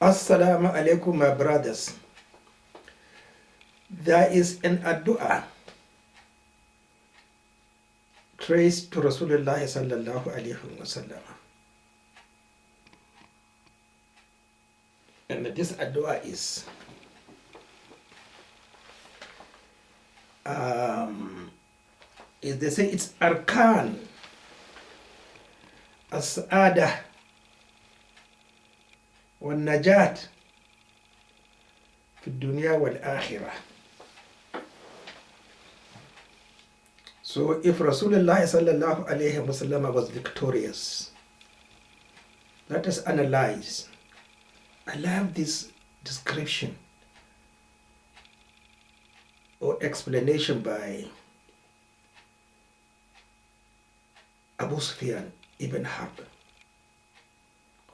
Assalamu alaikum, my brothers. There is an addu'a traced to Rasulullah sallallahu alaihi wasallam. And this addu'a is they say it's arkan as-sa'adah wal-najat fi dunya wal-akhirah. So if Rasulullah sallallahu alayhi wasallam was victorious, let us analyze. I love this description or explanation by Abu Sufyan ibn Harb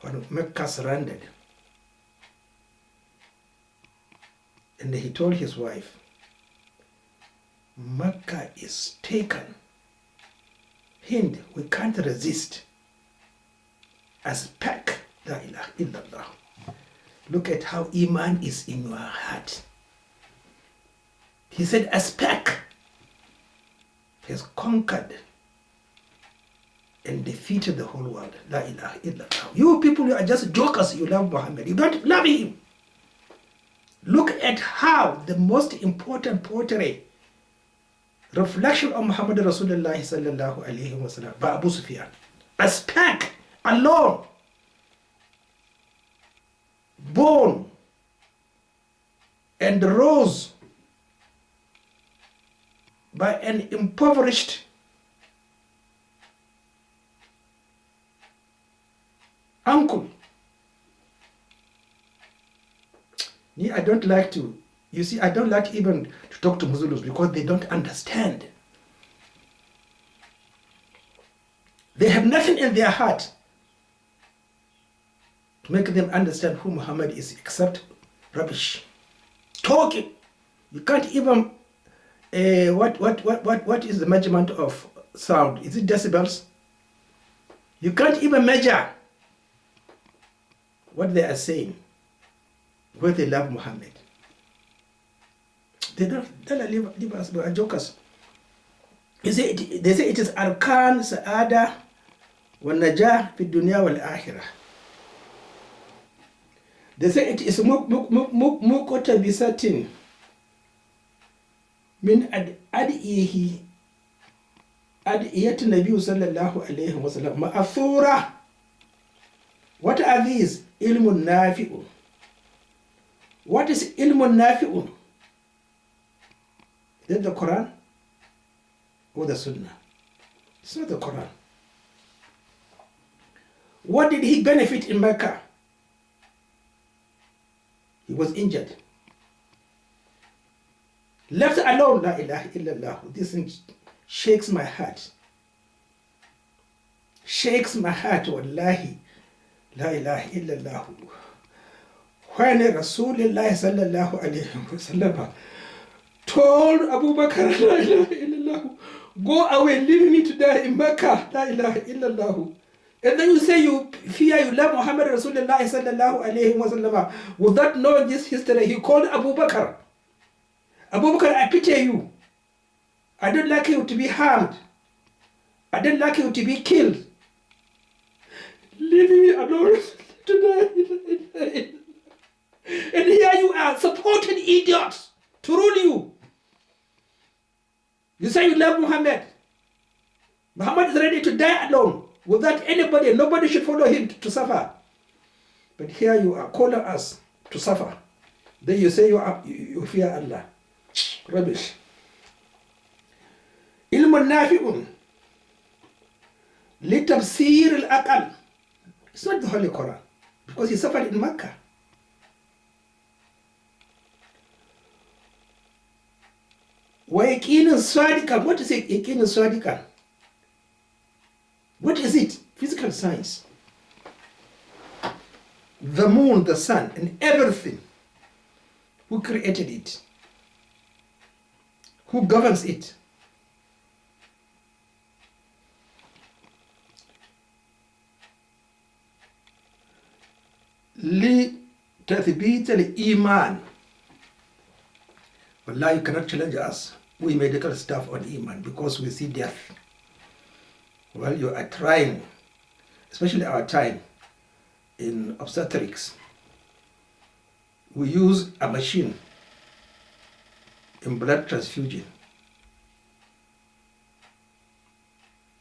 when Mecca surrendered, and he told his wife, Mecca is taken. Hind, we can't resist. As pack, la ilaha illallah. Look at how Iman is in your heart. He said, as pack has conquered and defeated the whole world. La ilaha illallah. You people, you are just jokers. You love Muhammad. You don't love him. Look at how the most important poetry, reflection of Muhammad Rasulullah sallallahu alayhi wa sallam by Abu Sufyan. A speck alone, born and rose by an impoverished uncle. I don't like to, you see, I don't like even to talk to Muslims because they don't understand. They have nothing in their heart to make them understand who Muhammad is except rubbish. Talking. You can't even, what is the measurement of sound? Is it decibels? You can't even measure what they are saying, where they love Muhammad. They don't leave us, they are jokers. They say it is arkan sa'ada wa najah fi dunya wal akhirah. They say it is mukota bisatin min adiyati Nabi sallallahu alayhi wa sallam ma'athura. What are these? Ilmun nafi'un. What is ilmun nafi'un? Is it the Quran or the Sunnah? It's not the Quran. What did he benefit in Mecca? He was injured. Left alone, la ilaha illallah. This thing shakes my heart. Shakes my heart, wallahi. La ilaha illallah. When Rasulullah sallallahu alayhi wa sallam told Abu Bakr, la ilaha illallah, go away, leave me to die in Mecca, la ilaha illallah. And then you say you fear, you love Muhammad Rasulullah sallallahu alayhi wa sallam. Without knowing this history, he called Abu Bakr. Abu Bakr, I pity you. I don't like you to be harmed. I don't like you to be killed. Leave me alone to die. And here you are, supporting idiots to rule you. You say you love Muhammad. Muhammad is ready to die alone without anybody. Nobody should follow him to suffer. But here you are calling us to suffer. Then you say you fear Allah. Rubbish. Ilmun nafi'un li tafsir al-aqal. It's not the Holy Quran because he suffered in Mecca. وَيَقِينٌ صَادِقًا. What is it? يَقِينٌ صَادِقًا. What is it? Physical science. The moon, the sun, and everything. Who created it? Who governs it? تثبيت الإيمان. Wallah, you cannot challenge us, we medical staff, on Iman because we see death. Well, you are trying, especially our time in obstetrics. We use a machine in blood transfusion.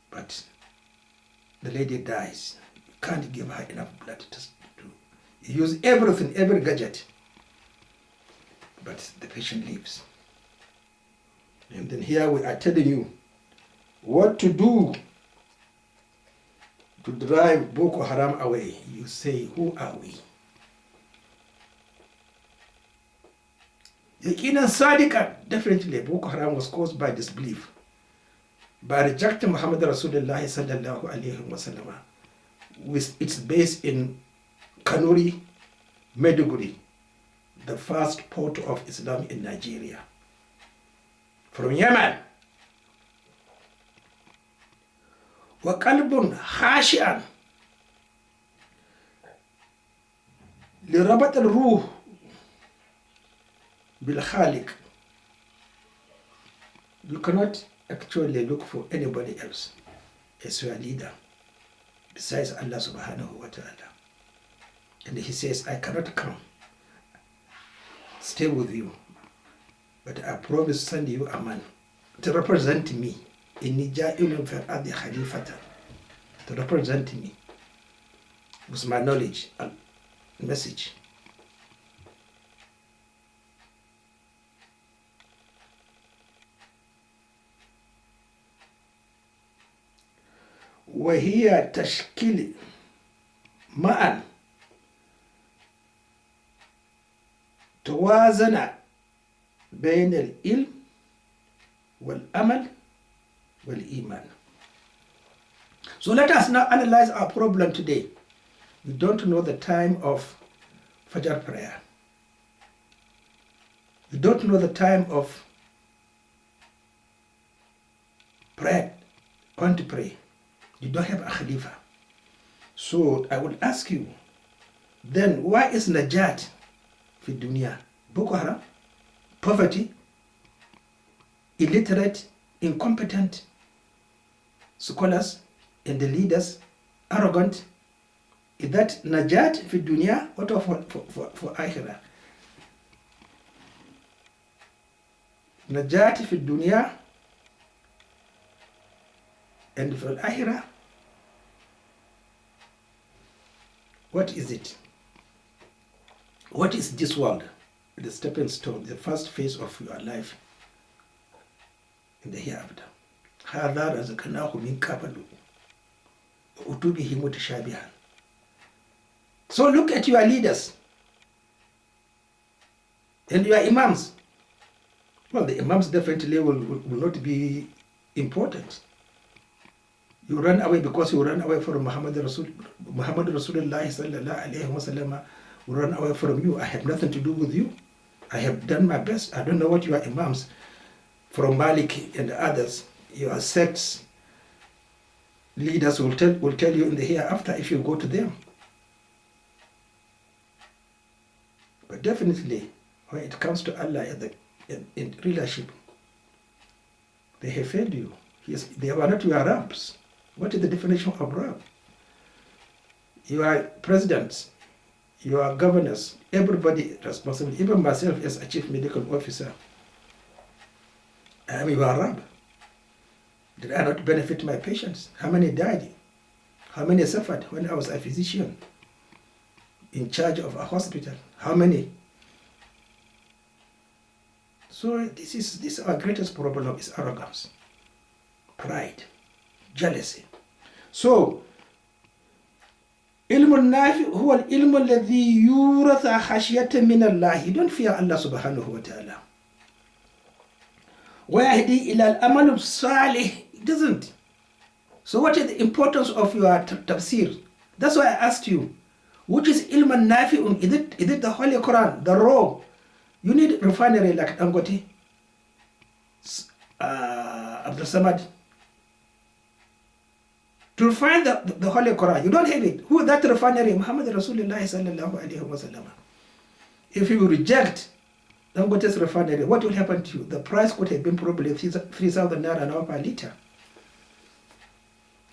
But the lady dies. You can't give her enough blood to do. You use everything, every gadget. But the patient lives. And then here we are telling you what to do to drive Boko Haram away. You say, who are we? Yaqinan Sadiqa, definitely Boko Haram was caused by disbelief. By rejecting Muhammad Rasulullah sallallahu alayhi wa sallam, with its base in Kanuri, Maiduguri, the first port of Islam in Nigeria. From Yemen. وقلب خاشعا لربط الروح بالخالق. You cannot actually look for anybody else as your leader besides Allah subhanahu wa ta'ala. And he says, I cannot come, stay with you, but I promise to send you a man to represent me. Inni ja'ilun fil ardi khalifatan, to represent me with my knowledge and message. وهي تشكيل معا توازن بين العلم والعمل والإيمان. So let us now analyze our problem today. We don't know the time of Fajr prayer. We don't know the time of prayer, when to pray. You don't have a Khalifa. So I will ask you, then why is Najat fi dunya? Boko Haram, poverty, illiterate, incompetent scholars and the leaders, arrogant. Is that Najat fi dunya? What of for Akhirah? Najat fi dunya and for Akhirah, what is it? What is this world? The stepping stone, the first phase of your life in the hereafter. هذا رزقناه من قبل وأتوبه متشابها. So look at your leaders and your imams. Well, the imams definitely will not be important. You run away because you run away from Muhammad Rasulullah sallallahu alayhi wa sallam will run away from you. I have nothing to do with you. I have done my best. I don't know what your imams from Malik and others, your sects leaders will tell you in the hereafter if you go to them. But definitely, when it comes to Allah in relationship, they have failed you. Yes, they were not your Arabs. What is the definition of Arab? Your presidents, your governors, everybody responsible, even myself as a chief medical officer. I am your Arab. Did I not benefit my patients? How many died? How many suffered when I was a physician in charge of a hospital? How many? So this is our greatest problem is arrogance, pride, jealousy. So ilmu nafi huwa al-ilmu alladhi yuratha khashyatan min Allah. You don't fear Allah subhanahu wa ta'ala. Wa yahdi ila al-amal salih. It doesn't. So what is the importance of your tafsir? That's why I asked you, which is ilm nafi'un? Is it the Holy Quran, the raw? You need refinery like Dangote, Abdul Samad, to refine the Holy Quran. You don't have it. Who is that refinery? Muhammad Rasulullah sallallahu alayhi wa sallam. If you reject Dangote's refinery, what will happen to you? The price could have been probably 3,000 naira now per liter.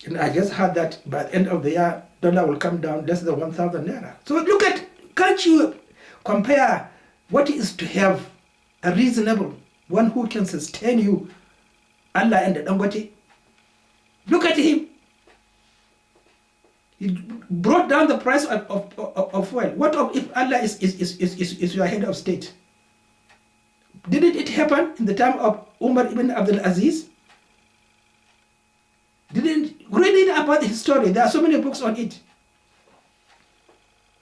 And I just heard that by the end of the year, dollar will come down less than 1,000 naira. So look at, can't you compare what is to have a reasonable one who can sustain you, Allah and Dangote? Look at him. He brought down the price of oil. What if Allah is your head of state? Didn't it happen in the time of Umar ibn Abdul Aziz? Didn't read it about his story. There are so many books on it.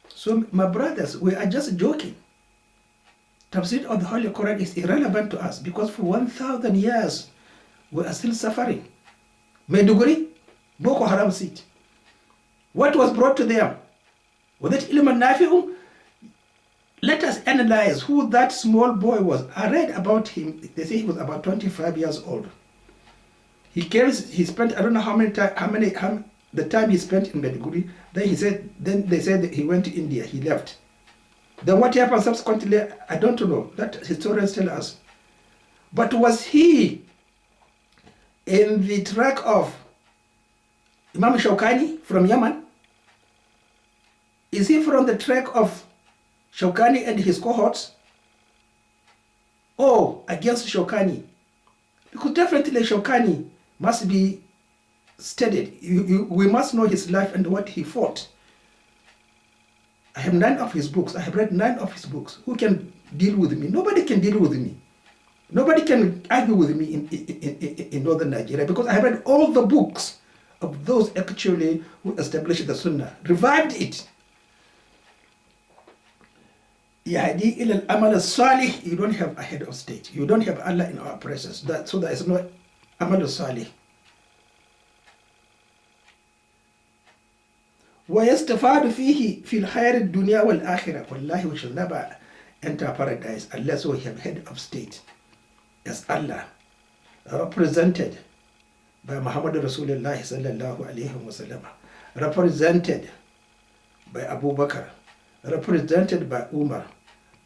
So my brothers, we are just joking. Tafsir of the Holy Quran is irrelevant to us because for 1,000 years we are still suffering. Maiduguri, Boko Haram seat. What was brought to them? Was it ilm al-nafi'u? Let us analyze who that small boy was. I read about him. They say he was about 25 years old. He spent, I don't know the time he spent in Maiduguri. Then they said that he went to India. He left. Then what happened subsequently, I don't know. That historians tell us. But was he in the track of Imam Shawkani from Yemen? Is he from the track of Shawkani and his cohorts? Or against Shawkani? Because definitely Shawkani must be studied. We must know his life and what he fought. I have 9 of his books. I have read 9 of his books. Who can deal with me? Nobody can deal with me. Nobody can argue with me in northern Nigeria because I have read all the books of those actually who established the Sunnah, revived it. Yahdi ila al-amal salih. You don't have a head of state. You don't have Allah in our presence. So there is no amal salih. وَيَسْتَفَادُ فِيهِ فِي الْخَيْرِ الدُّنْيَا وَالْآخِرَةِ. Wallahi, we shall never enter paradise unless we have head of state as Allah, represented by Muhammad Rasulullah sallallahu alayhi wa sallam, represented by Abu Bakr, represented by Umar,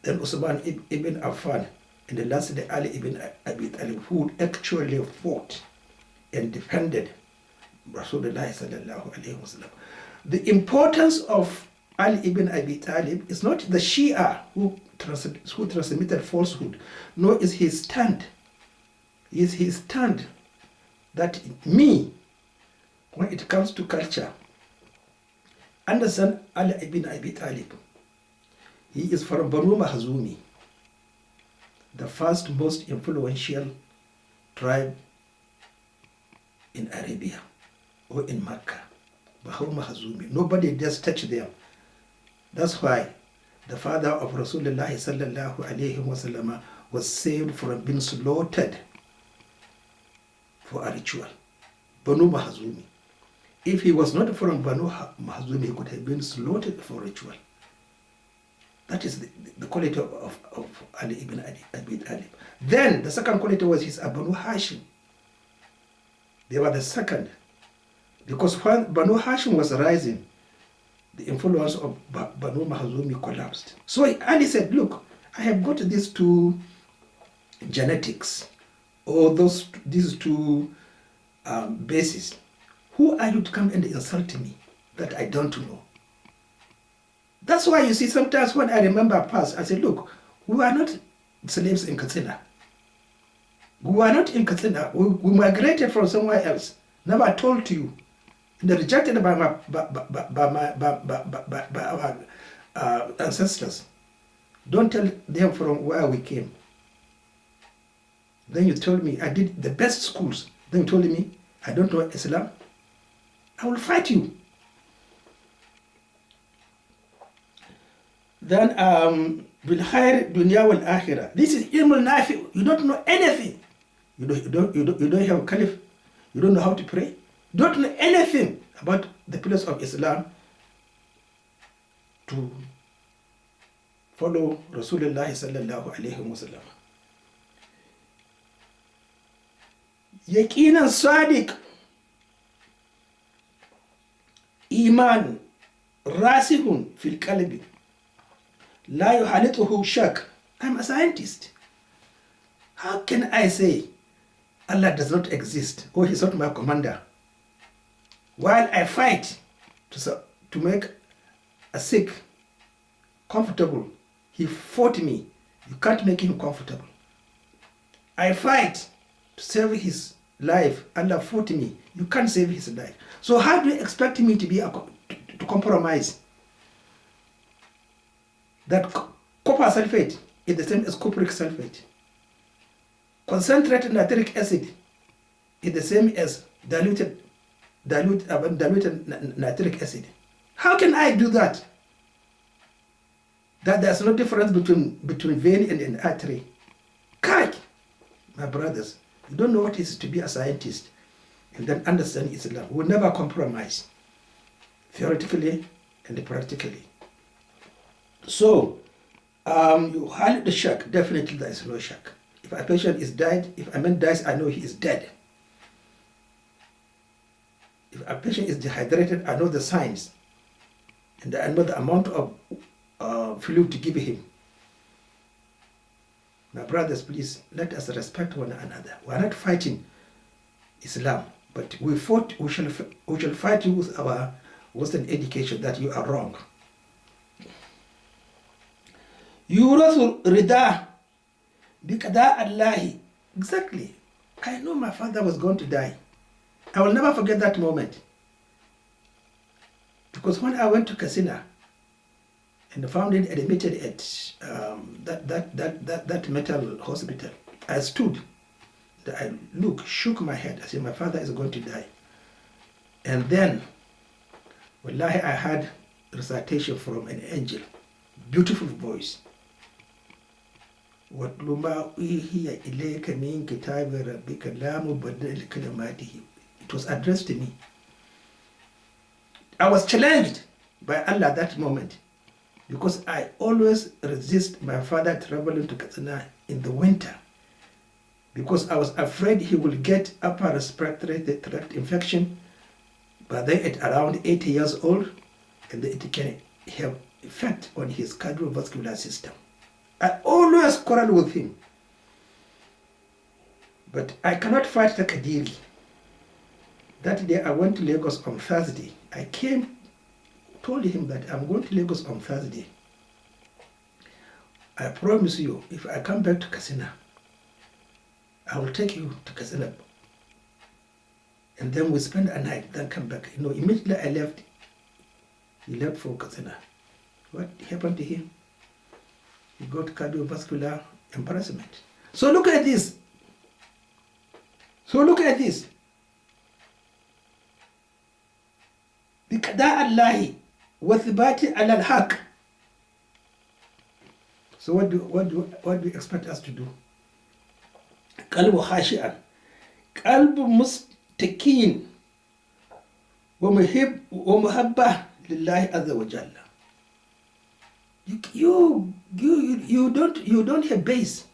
then Usman ibn Affan, and the last day Ali ibn Abi Talib, who actually fought and defended Rasulullah sallallahu alayhi wa sallam. The importance of Ali ibn Abi Talib is not the Shia who transmitted falsehood, nor is his stand. Is his stand that me, when it comes to culture, understand Ali ibn Abi Talib. He is from Banu Mahzumi, the first most influential tribe in Arabia or in Mecca. Banu Mahzumi. Nobody dares touch them. That's why the father of Rasulullah sallallahu alayhi wa sallam was saved from being slaughtered for a ritual. Banu Mahzumi. If he was not from Banu Mahzumi, he could have been slaughtered for ritual. That is the quality of Ali ibn Abi Talib. Then the second quality was his Banu Hashim. They were the second. Because when Banu Hashim was rising, the influence of Banu Mahzumi collapsed. So Ali said, look, I have got these 2 genetics, or these 2 bases. Who are you to come and insult me that I don't know? That's why you see sometimes when I remember past, I say, look, we are not slaves in Katsina. We were not in Katsina. We migrated from somewhere else. Never told to you. They're rejected by our ancestors. Don't tell them from where we came. Then you told me I did the best schools. Then you told me I don't know Islam. I will fight you. Then بالخير dunya wal akhirah. This is ilm al-nafi. You don't know anything. You don't have a caliph. You don't know how to pray. You don't know anything about the pillars of Islam to follow Rasulullah sallallahu alayhi wa sallam. Yaqinan sadiq, iman rasihun fil qalbi, لا يحالطه شك. I'm a scientist. How can I say Allah does not exist or He's not my commander while I fight to make a sick comfortable? He fought me. You can't make him comfortable. I fight to save his life. Allah fought me. You can't save his life. So how do you expect me to be to compromise? That copper sulfate is the same as cupric sulfate. Concentrated nitric acid is the same as diluted nitric acid. How can I do that? That there's no difference between vein and artery. Kai, my brothers, you don't know what it is to be a scientist and then understand Islam. We'll never compromise, theoretically and practically. So, you highlight the shock. Definitely there is no shock. If a patient is died, if a man dies, I know he is dead. If a patient is dehydrated, I know the signs. And I know the amount of fluid to give him. My brothers, please, let us respect one another. We are not fighting Islam, but we shall fight you with our Western education that you are wrong. Yurasul Rida Bikada Allahi. Exactly. I know my father was going to die. I will never forget that moment. Because when I went to Kasina and found it admitted at that mental hospital, I stood, I shook my head. I said, my father is going to die. And then, wallahi, I had recitation from an angel, beautiful voice. وَاتْلُ مَا أُوحِيَ إِلَيْكَ مِنْ كِتَابِ رَبِّكَ لَا مُبَدِّلَ لِكَلِمَاتِهِ. It was addressed to me. I was challenged by Allah that moment because I always resist my father traveling to Katsina in the winter because I was afraid he will get upper respiratory tract infection by then at around 80 years old, and it can have effect on his cardiovascular system. I always quarrel with him. But I cannot fight the Kadiri. That day I went to Lagos on Thursday. I told him that I'm going to Lagos on Thursday. I promise you, if I come back to Kasina, I will take you to Kasina. And then we spend a night, then come back. Immediately I left. He left for Kasina. What happened to him? He got cardiovascular embarrassment. So look at this. بقضاء الله وثبات على الحق. So what do you expect us to do? قلب خاشعا, قلب مستكين, ومحبة لله عز وجل. You don't have base.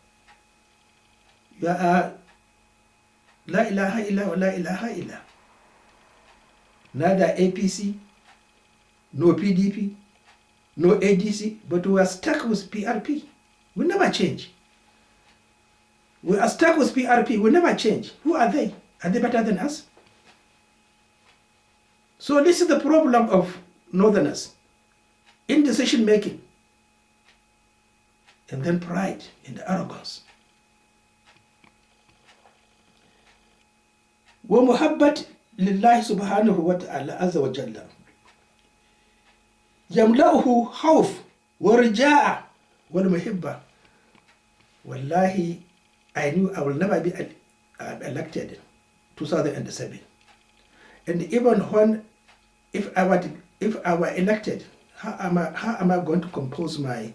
You are La ilaha illa wa la ilaha illa. Neither APC, no PDP, no ADC, but we are stuck with PRP. We never change. We are stuck with PRP. We never change. Who are they? Are they better than us? So this is the problem of Northerners. Indecision making. And then pride and arrogance. ومحبة لله سبحانه وتعالى عز وجل يملأه خوف ورجاء والمحبة. Wallahi, I knew I will never be elected in 2007. And even if I were elected, how am I going to compose my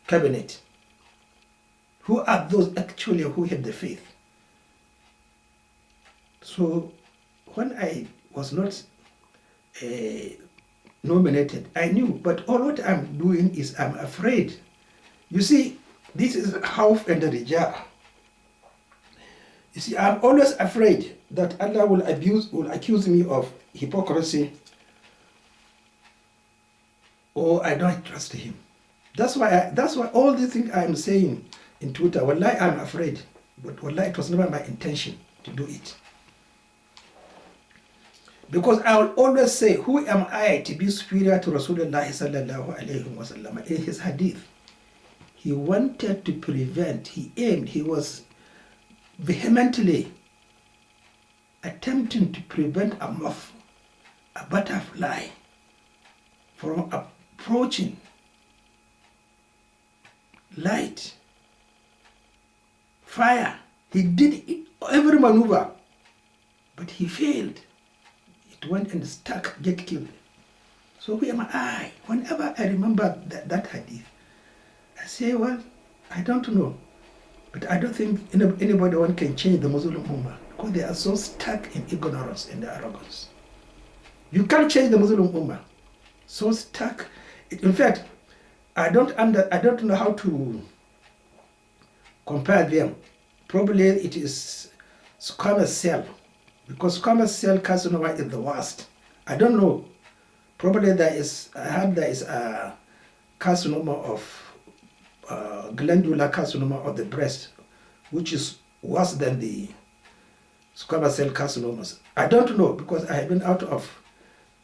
cabinet? Who are those actually who have the faith? So when I was not nominated, I knew, but all what I'm doing is I'm afraid. You see, this is Khawf and Rija. You see, I'm always afraid that Allah will accuse me of hypocrisy, or I don't trust Him. That's why all these things I'm saying in Twitter, wallahi, I'm afraid. But wallahi, it was never my intention to do it. Because I will always say, who am I to be superior to Rasulullah sallallahu alayhi wa sallam? In his hadith, he wanted to prevent, he was vehemently attempting to prevent a moth, a butterfly, from approaching light, fire. He did every maneuver, but he failed. It went and stuck, get killed. So who am I? Whenever I remember that hadith, I say, well, I don't know. But I don't think anybody one can change the Muslim Ummah because they are so stuck in ignorance and arrogance. You can't change the Muslim Ummah. So stuck. In fact, I don't know how to compare them. Probably it is squamous cell, because squamous cell carcinoma is the worst. I don't know. Probably there is a carcinoma of glandular carcinoma of the breast, which is worse than the squamous cell carcinomas. I don't know, because I have been out of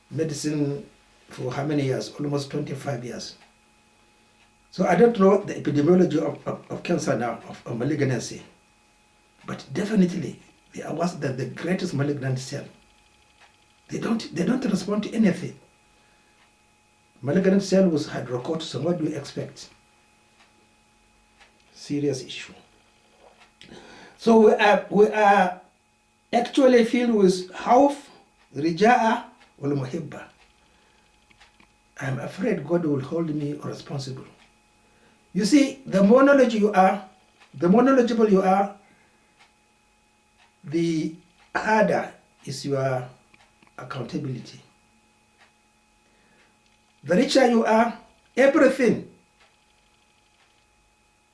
medicine for how many years? Almost 25 years. So I don't know the epidemiology of cancer now, of malignancy. But definitely, they are worse than the greatest malignant cell. They don't respond to anything. Malignant cell was hydrocortisone. What do you expect? Serious issue. So we are actually filled with khawf, rija'a, wal muhibba. I'm afraid God will hold me responsible. You see, the more knowledgeable you are, the harder is your accountability. The richer you are, everything,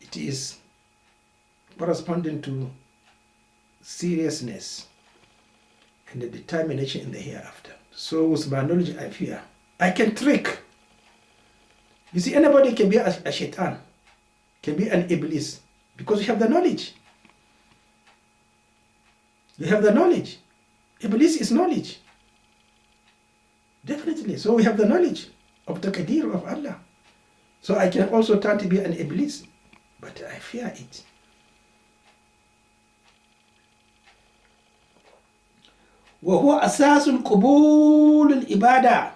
it is corresponding to seriousness and the determination in the hereafter. So with my knowledge, I fear. I can trick. You see, anybody can be a shaitan, can be an iblis, because you have the knowledge. You have the knowledge. Iblis is knowledge. Definitely. So we have the knowledge of the Qadir of Allah. So I can also turn to be an iblis, but I fear it. وهو أساس القبول الإبادة.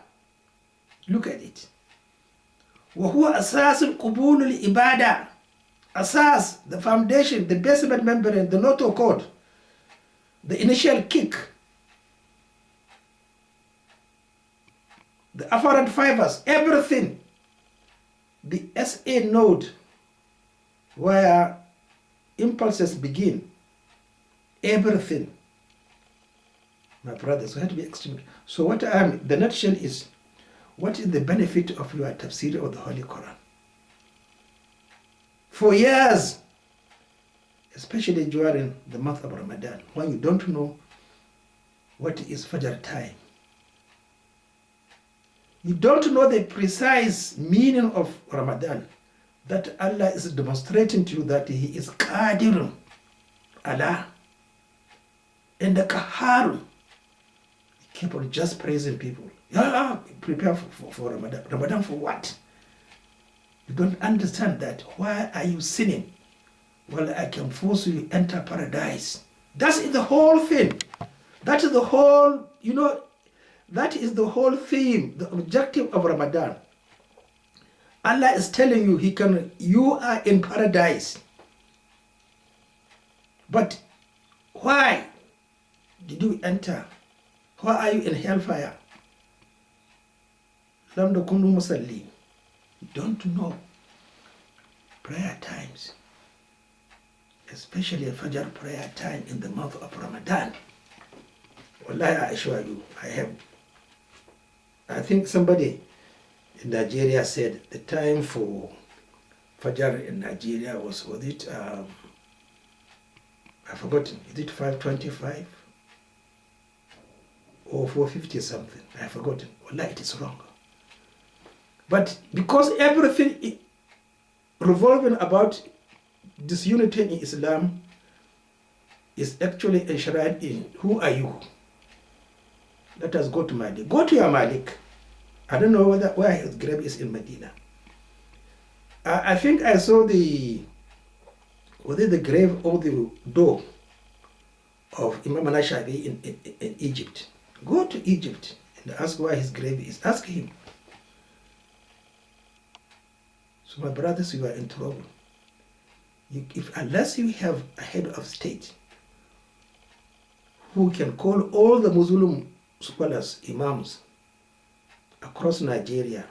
Look at it. وهو أساس القبول الإبادة. Asas, the foundation, the basement membrane, the noto code, the initial kick, the afferent fibers, everything, the SA node where impulses begin, everything. My brothers, we have to be extremely. So the nutshell is, what is the benefit of your tafsir of the Holy Quran? For years, especially during the month of Ramadan, when you don't know what is Fajr time. You don't know the precise meaning of Ramadan, that Allah is demonstrating to you that He is Qadirun, Allah, and the Qaharun. Keep on just praising people. Yeah, prepare for Ramadan. Ramadan for what? You don't understand that. Why are you sinning? Well, I can force you to enter paradise. That is the whole thing. That is the whole, that is the whole theme, the objective of Ramadan. Allah is telling you, you are in paradise. But why did you enter? Why are you in hellfire? Lam takunu musallin. You don't know prayer times, especially a Fajr prayer time in the month of Ramadan. Wallahi, I assure you, I think somebody in Nigeria said the time for Fajr in Nigeria was it, I've forgotten, is it 5:25 or 4:50 something? I've forgotten. Wallahi, it is wrong. But because everything revolving about disunity in Islam is actually enshrined in who are you? Let us go to Malik. Go to your Malik. I don't know where his grave is in Medina. I think I saw the grave or the door of Imam Shafi'i in Egypt. Go to Egypt and ask where his grave is. Ask him. So my brothers, you are in trouble. Unless you have a head of state who can call all the Muslim scholars, imams across Nigeria,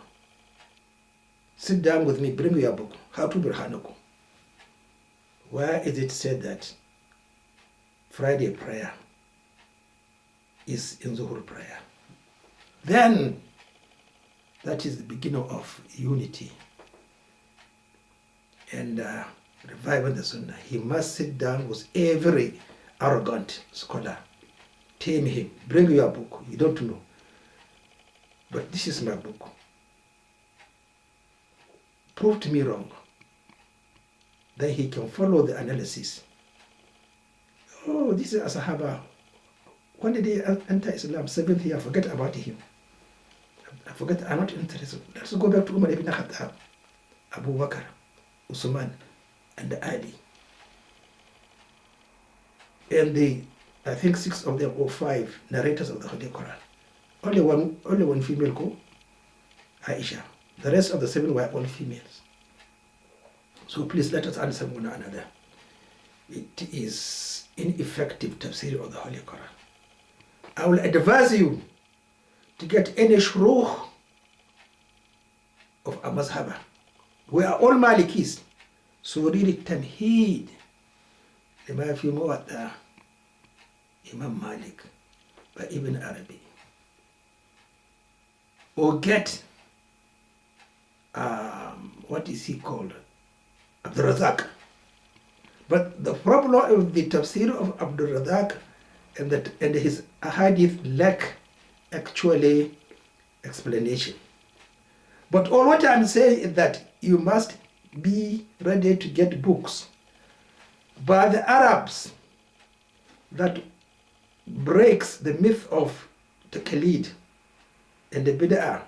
sit down with me, bring your book, How to Burhanukum. Where is it said that Friday prayer is in Zuhur prayer? Then that is the beginning of unity and reviving the Sunnah. He must sit down with every arrogant scholar, tame him, bring your book, you don't know. But this is my book. Prove to me wrong. Then he can follow the analysis. Oh, this is a Sahaba. When did he enter Islam? 7th year, forget about him. I forget, I'm not interested. Let's go back to Umar ibn Khattab, Abu Bakr, Usman, and Ali. And I think 6 of them or 5 narrators of the Holy Quran. Only one female go, Aisha. The rest of the 7 were all females. So please let us understand one another. It is ineffective tafsir of the Holy Quran. I will advise you to get any shuruh of a mazhaba. We are all Malikis. So read it Tamheed. Lima fi Muwatta, Imam Malik by Ibn Arabi. Or get what is he called? Abdul Razak. But the problem of the tafsir of Abdul Razak and his ahadith lack actually explanation. But all what I'm saying is that you must be ready to get books by the Arabs that breaks the myth of taqlid and the bid'ah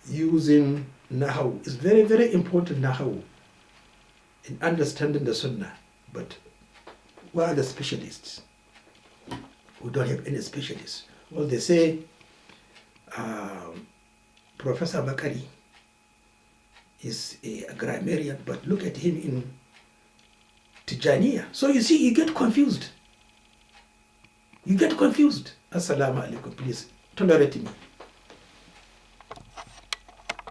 using Nahaw. It's very, very important, Nahaw, in understanding the Sunnah. But where are the specialists? We don't have any specialists. Well, they say Professor Bakari is a grammarian, but look at him in Tijaniya. So you see, you get confused. You get confused. Assalamu alaikum, please tolerate me.